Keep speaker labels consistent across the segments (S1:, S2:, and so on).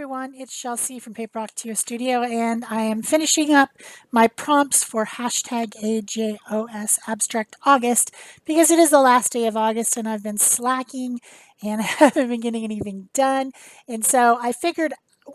S1: everyone, it's Shel C from PaperOcotilloStudio, and I am finishing up my prompts for hashtag AJOS AbstractAugust because it is the last day of August and I've been slacking and I haven't been getting anything done. And so I figured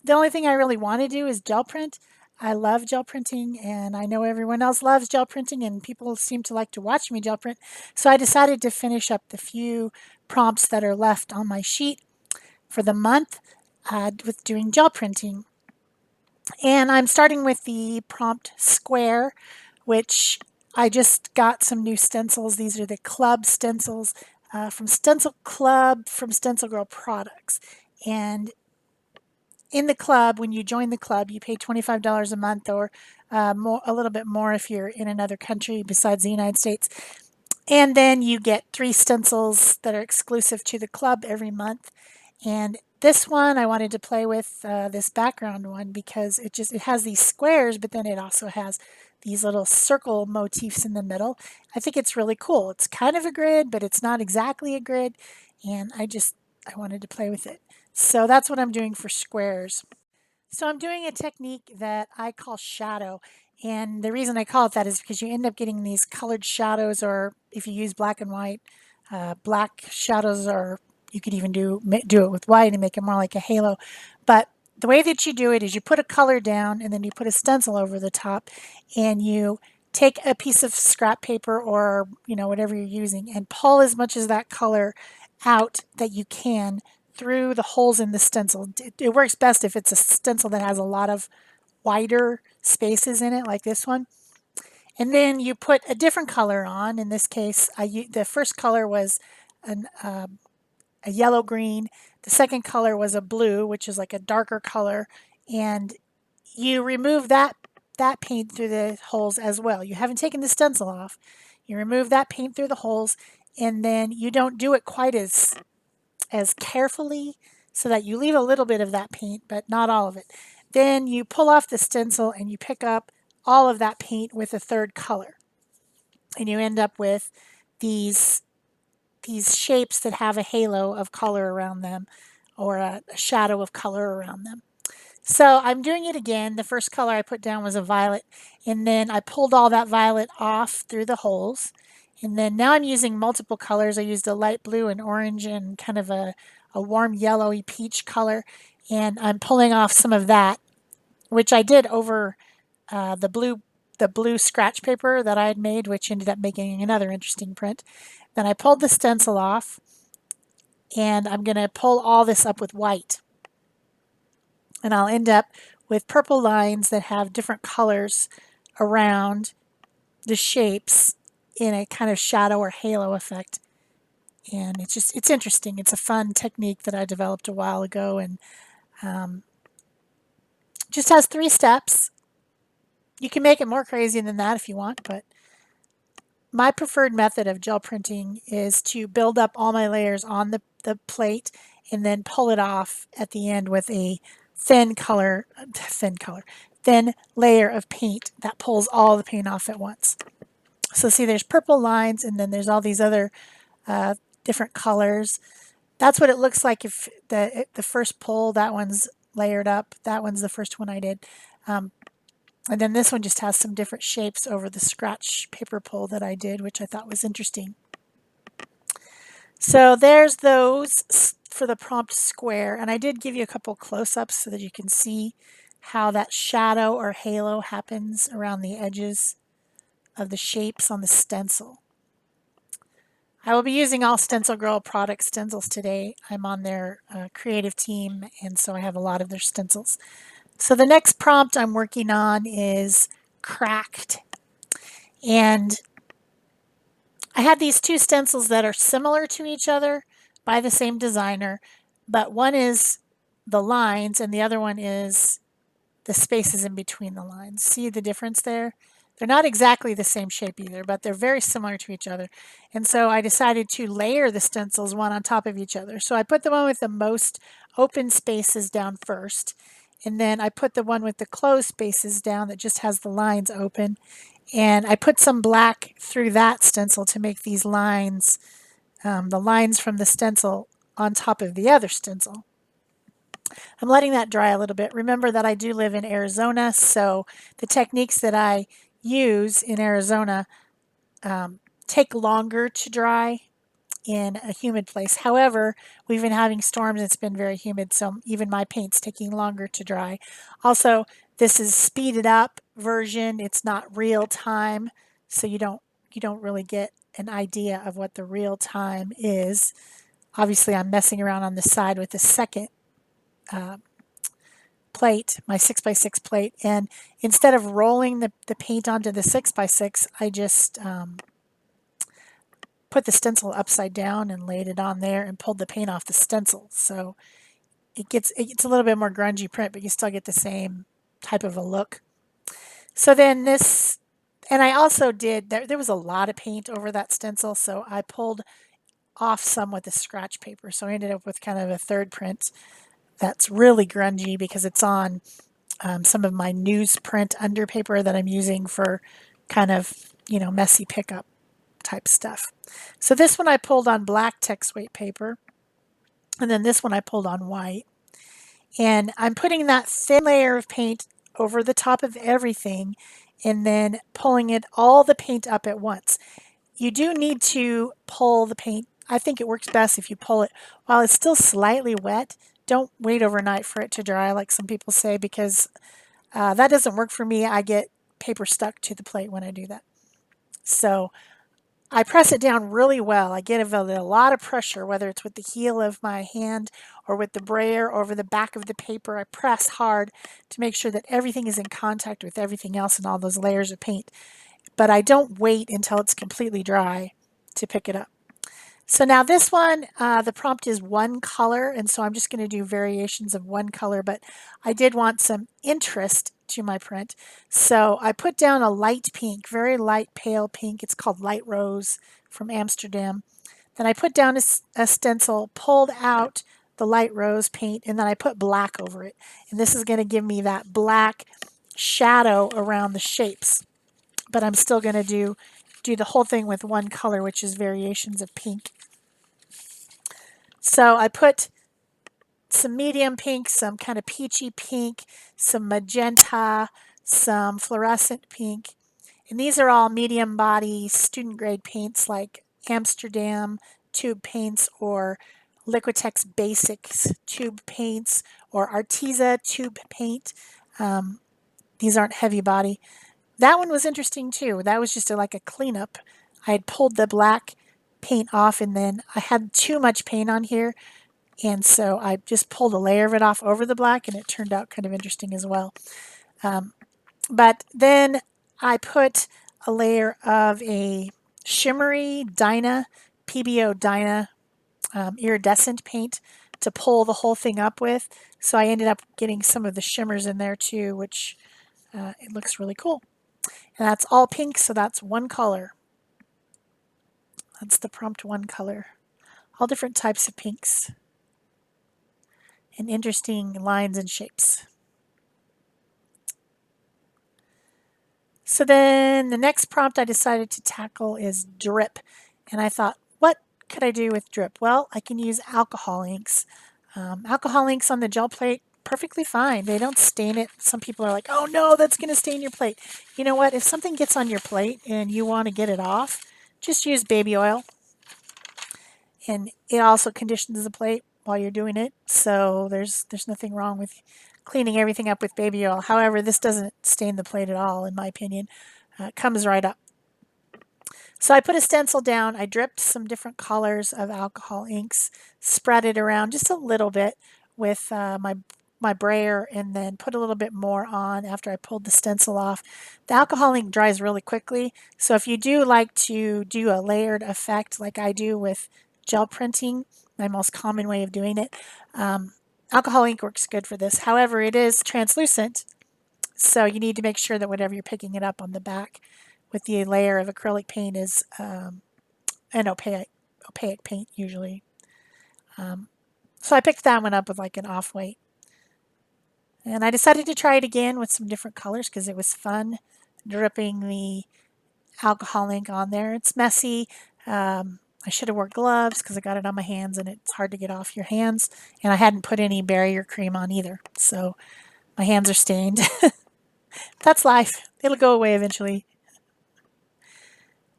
S1: the only thing I really want to do is gel print. I love gel printing and I know everyone else loves gel printing and people seem to like to watch me gel print. So I decided to finish up the few prompts that are left on my sheet for the month with doing gel printing. And I'm starting with the prompt square, which I just got some new stencils. These are the club stencils from Stencil Club from StencilGirl Products. And in the club, when you join the club, you pay $25 a month or a little bit more if you're in another country besides the United States. And then you get 3 stencils that are exclusive to the club every month. And this one I wanted to play with this background one because it has these squares, but then it also has these little circle motifs in the middle. I think it's really cool. It's kind of a grid, but it's not exactly a grid. And I wanted to play with it. So that's what I'm doing for squares. So I'm doing a technique that I call shadow. And the reason I call it that is because you end up getting these colored shadows, or if you use black and white, black shadows, or you could even do it with white and make it more like a halo. But the way that you do it is you put a color down and then you put a stencil over the top and you take a piece of scrap paper or whatever you're using and pull as much of that color out that you can through the holes in the stencil. It works best if it's a stencil that has a lot of wider spaces in it, like this one. And then you put a different color on. In this case, the first color was a yellow-green. The second color was a blue, which is like a darker color. And you remove that paint through the holes as well. You haven't taken the stencil off. You remove that paint through the holes, and then you don't do it quite as carefully, so that you leave a little bit of that paint, but not all of it. Then you pull off the stencil and you pick up all of that paint with a third color. And you end up with these shapes that have a halo of color around them, or a shadow of color around them. So I'm doing it again. The first color I put down was a violet, and then I pulled all that violet off through the holes. And then now I'm using multiple colors. I used a light blue and orange and kind of a warm yellowy peach color. And I'm pulling off some of that, which I did over the blue scratch paper that I had made, which ended up making another interesting print. Then I pulled the stencil off, and I'm going to pull all this up with white. And I'll end up with purple lines that have different colors around the shapes in a kind of shadow or halo effect. And it's interesting. It's a fun technique that I developed a while ago, and just has 3 steps. You can make it more crazy than that if you want, but my preferred method of gel printing is to build up all my layers on the plate and then pull it off at the end with a thin layer of paint that pulls all the paint off at once. So see, there's purple lines, and then there's all these other different colors. That's what it looks like if the first pull, that one's layered up. That one's the first one I did. And then this one just has some different shapes over the scratch paper pull that I did, which I thought was interesting. So there's those for the prompt square. And I did give you a couple close-ups so that you can see how that shadow or halo happens around the edges of the shapes on the stencil. I will be using all StencilGirl Products stencils today. I'm on their creative team, and so I have a lot of their stencils. So the next prompt I'm working on is cracked. And I had these 2 stencils that are similar to each other by the same designer, but one is the lines and the other one is the spaces in between the lines. See the difference there? They're not exactly the same shape either, but they're very similar to each other. And so I decided to layer the stencils one on top of each other. So I put the one with the most open spaces down first, and then I put the one with the closed spaces down that just has the lines open. And I put some black through that stencil to make these lines, the lines from the stencil on top of the other stencil. I'm letting that dry a little bit. Remember that I do live in Arizona, so the techniques that I use in Arizona take longer to dry in a humid place. However, we've been having storms. It's been very humid, so even my paint's taking longer to dry. Also, this is speeded up version. It's not real time, so you don't really get an idea of what the real time is. Obviously, I'm messing around on the side with the second plate, my 6x6 plate, and instead of rolling the paint onto the 6x6, I just put the stencil upside down and laid it on there and pulled the paint off the stencil. So it gets a little bit more grungy print, but you still get the same type of a look. So then this, and I also did, there was a lot of paint over that stencil, so I pulled off some with the scratch paper. So I ended up with kind of a third print that's really grungy because it's on some of my newsprint under paper that I'm using for kind of, messy pickup type stuff. So this one I pulled on black text weight paper, and then this one I pulled on white. And I'm putting that thin layer of paint over the top of everything and then pulling all the paint up at once. You do need to pull the paint. I think it works best if you pull it while it's still slightly wet. Don't wait overnight for it to dry like some people say, because that doesn't work for me. I get paper stuck to the plate when I do that. So I press it down really well. I give it a lot of pressure, whether it's with the heel of my hand or with the brayer over the back of the paper. I press hard to make sure that everything is in contact with everything else and all those layers of paint. But I don't wait until it's completely dry to pick it up. So now this one, the prompt is one color, and so I'm just going to do variations of one color, but I did want some interest to my print. So I put down a light pink, very light pale pink. It's called Light Rose from Amsterdam. Then I put down a stencil, pulled out the light rose paint, and then I put black over it. And this is going to give me that black shadow around the shapes. But I'm still going to do the whole thing with one color, which is variations of pink. So I put some medium pink, some kind of peachy pink, some magenta, some fluorescent pink. And these are all medium body student grade paints like Amsterdam tube paints or Liquitex Basics tube paints or Arteza tube paint. These aren't heavy body. That one was interesting too. That was just like a cleanup. I had pulled the black paint off and then I had too much paint on here. And so I just pulled a layer of it off over the black and it turned out kind of interesting as well. But then I put a layer of a shimmery Dyna, PBO Dyna iridescent paint to pull the whole thing up with. So I ended up getting some of the shimmers in there too, which it looks really cool. And that's all pink, so that's one color. That's the prompt one color. All different types of pinks and interesting lines and shapes. So then the next prompt I decided to tackle is drip. And I thought, what could I do with drip? Well, I can use alcohol inks. Alcohol inks on the gel plate, perfectly fine. They don't stain it. Some people are like, oh no, that's going to stain your plate. You know what? If something gets on your plate and you want to get it off, just use baby oil. And it also conditions the plate while you're doing it. So there's nothing wrong with cleaning everything up with baby oil. However, this doesn't stain the plate at all, in my opinion. It comes right up. So I put a stencil down. I dripped some different colors of alcohol inks, spread it around just a little bit with my brayer, and then put a little bit more on after I pulled the stencil off. The alcohol ink dries really quickly, so if you do like to do a layered effect like I do with gel printing, my most common way of doing it, alcohol ink works good for this. However, it is translucent, so you need to make sure that whatever you're picking it up on the back with the layer of acrylic paint is an opaque paint usually. So I picked that one up with like an off-white. And I decided to try it again with some different colors because it was fun dripping the alcohol ink on there. It's messy. I should have wore gloves because I got it on my hands and it's hard to get off your hands. And I hadn't put any barrier cream on either. So my hands are stained. That's life. It'll go away eventually.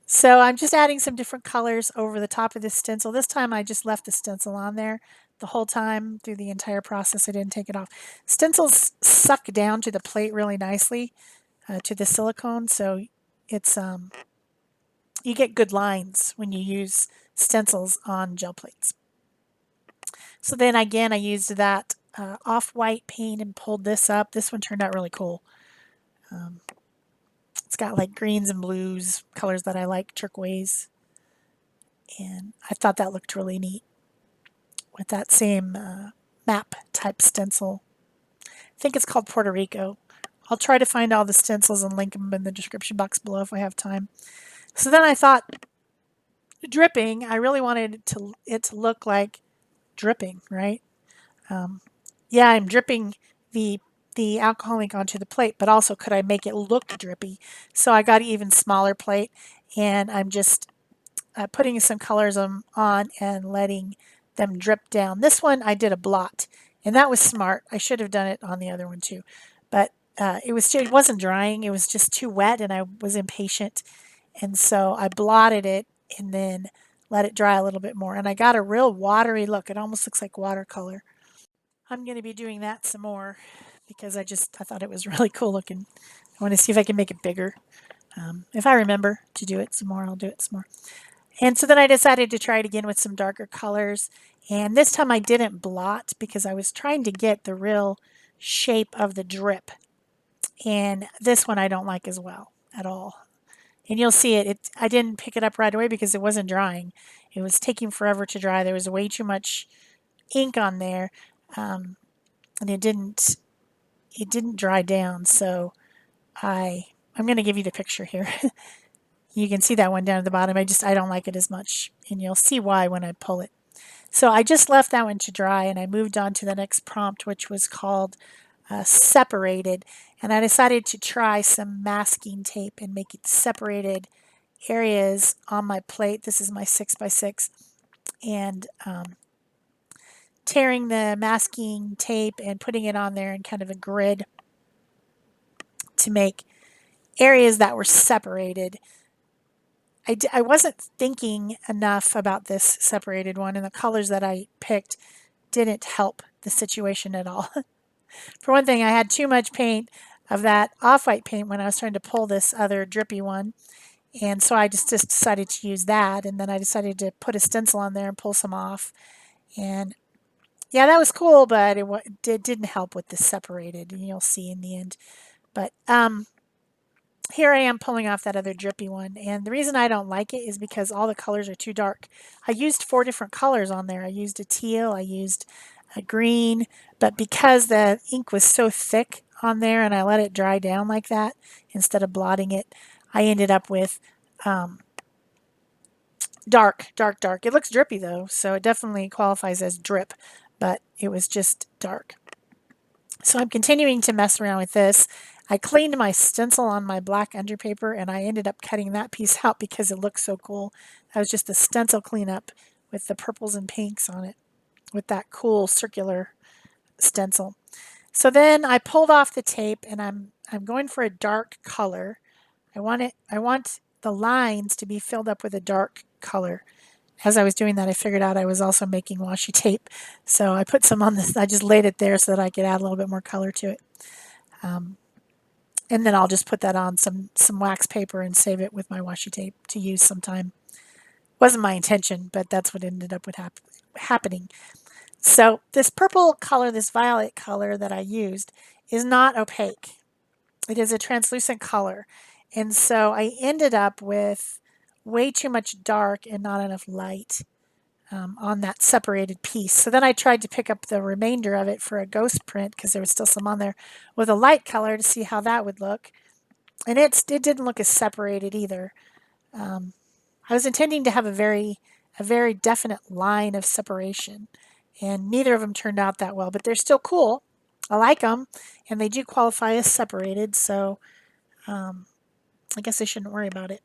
S1: So I'm just adding some different colors over the top of this stencil. This time I just left the stencil on there the whole time through the entire process. I didn't take it off. Stencils suck down to the plate really nicely, to the silicone. So it's you get good lines when you use stencils on gel plates. So then again, I used that off-white paint and pulled this up. This one turned out really cool. It's got like greens and blues, colors that I like, turquoise. And I thought that looked really neat with that same map type stencil. I think it's called Puerto Rico. I'll try to find all the stencils and link them in the description box below if I have time. So then I thought, dripping, I really wanted it to look like dripping, right? Yeah, I'm dripping the alcohol ink onto the plate, but also could I make it look drippy? So I got an even smaller plate, and I'm just putting some colors on and letting them drip down. This one I did a blot, and that was smart. I should have done it on the other one too, but it wasn't drying. It was just too wet, and I was impatient, and so I blotted it and then let it dry a little bit more, and I got a real watery look. It almost looks like watercolor. I'm going to be doing that some more because I thought it was really cool looking. I want to see if I can make it bigger. If I remember to do it some more, I'll do it some more. And so then I decided to try it again with some darker colors. And this time I didn't blot because I was trying to get the real shape of the drip. And this one I don't like as well at all. And you'll see it. I didn't pick it up right away because it wasn't drying. It was taking forever to dry. There was way too much ink on there, and it didn't dry down. So I'm going to give you the picture here. You can see that one down at the bottom. I don't like it as much, and you'll see why when I pull it. So I just left that one to dry, and I moved on to the next prompt, which was called separated. And I decided to try some masking tape and make it separated areas on my plate. This is my 6x6, and tearing the masking tape and putting it on there in kind of a grid to make areas that were separated. I wasn't thinking enough about this separated one, and the colors that I picked didn't help the situation at all. For one thing, I had too much paint of that off-white paint when I was trying to pull this other drippy one, and so I just decided to use that, and then I decided to put a stencil on there and pull some off. And yeah, that was cool, but it didn't help with the separated, and you'll see in the end. But here I am pulling off that other drippy one, and the reason I don't like it is because all the colors are too dark. I used 4 different colors on there. I used a teal, I used a green, but because the ink was so thick on there and I let it dry down like that instead of blotting it, I ended up with dark. It looks drippy though, so it definitely qualifies as drip, but it was just dark. So I'm continuing to mess around with this. I cleaned my stencil on my black underpaper, and I ended up cutting that piece out because it looked so cool. That was just the stencil cleanup with the purples and pinks on it with that cool circular stencil. So then I pulled off the tape, and I'm going for a dark color. I want the lines to be filled up with a dark color. As I was doing that, I figured out I was also making washi tape. So I put some on this. I just laid it there so that I could add a little bit more color to it. And then I'll just put that on some wax paper and save it with my washi tape to use sometime. Wasn't my intention, but that's what ended up with happening. So this purple color, this violet color that I used is not opaque. It is a translucent color. And so I ended up with way too much dark and not enough light on that separated piece. So then I tried to pick up the remainder of it for a ghost print because there was still some on there with a light color to see how that would look. And it didn't look as separated either. I was intending to have a very definite line of separation, and neither of them turned out that well, but they're still cool. I like them, and they do qualify as separated, so I guess I shouldn't worry about it.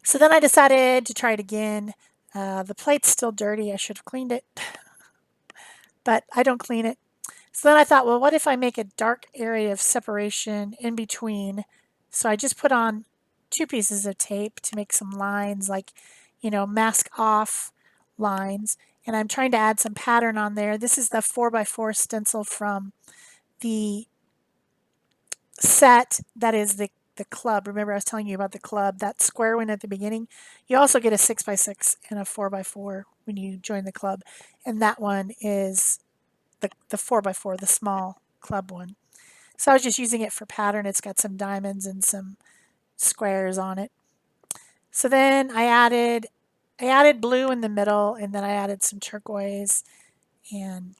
S1: So then I decided to try it again. The plate's still dirty. I should have cleaned it, but I don't clean it. So then I thought, well, what if I make a dark area of separation in between? So I just put on 2 pieces of tape to make some lines, like, mask off lines. And I'm trying to add some pattern on there. This is the 4x4 stencil from the set that is the club. Remember I was telling you about the club, that square one at the beginning? You also get a 6x6 and a 4x4 when you join the club. And that one is the 4x4, the small club one. So I was just using it for pattern. It's got some diamonds and some squares on it. So then I added blue in the middle, and then I added some turquoise, and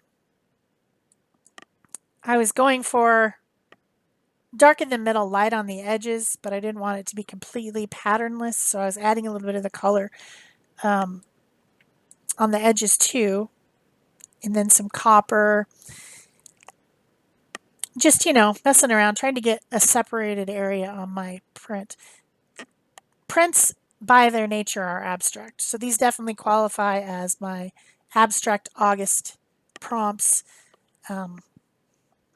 S1: I was going for dark in the middle, light on the edges, but I didn't want it to be completely patternless, so I was adding a little bit of the color on the edges too, and then some copper. Just, messing around, trying to get a separated area on my print. Prints, by their nature, are abstract, so these definitely qualify as my AbstractAugust prompts,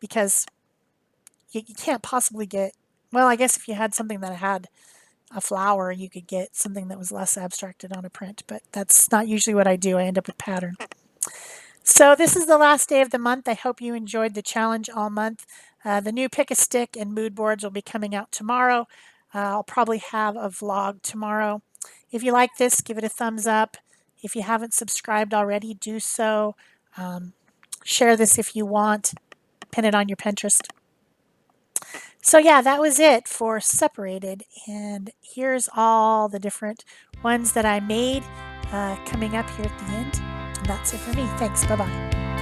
S1: because you can't possibly get, well, I guess if you had something that had a flower, you could get something that was less abstracted on a print, but that's not usually what I do. I end up with pattern. So this is the last day of the month. I hope you enjoyed the challenge all month. The new Pick a Stick and mood boards will be coming out tomorrow. I'll probably have a vlog tomorrow. If you like this, give it a thumbs up. If you haven't subscribed already, do so. Share this if you want. Pin it on your Pinterest. So yeah, that was it for separated. And here's all the different ones that I made coming up here at the end. And that's it for me. Thanks. Bye-bye.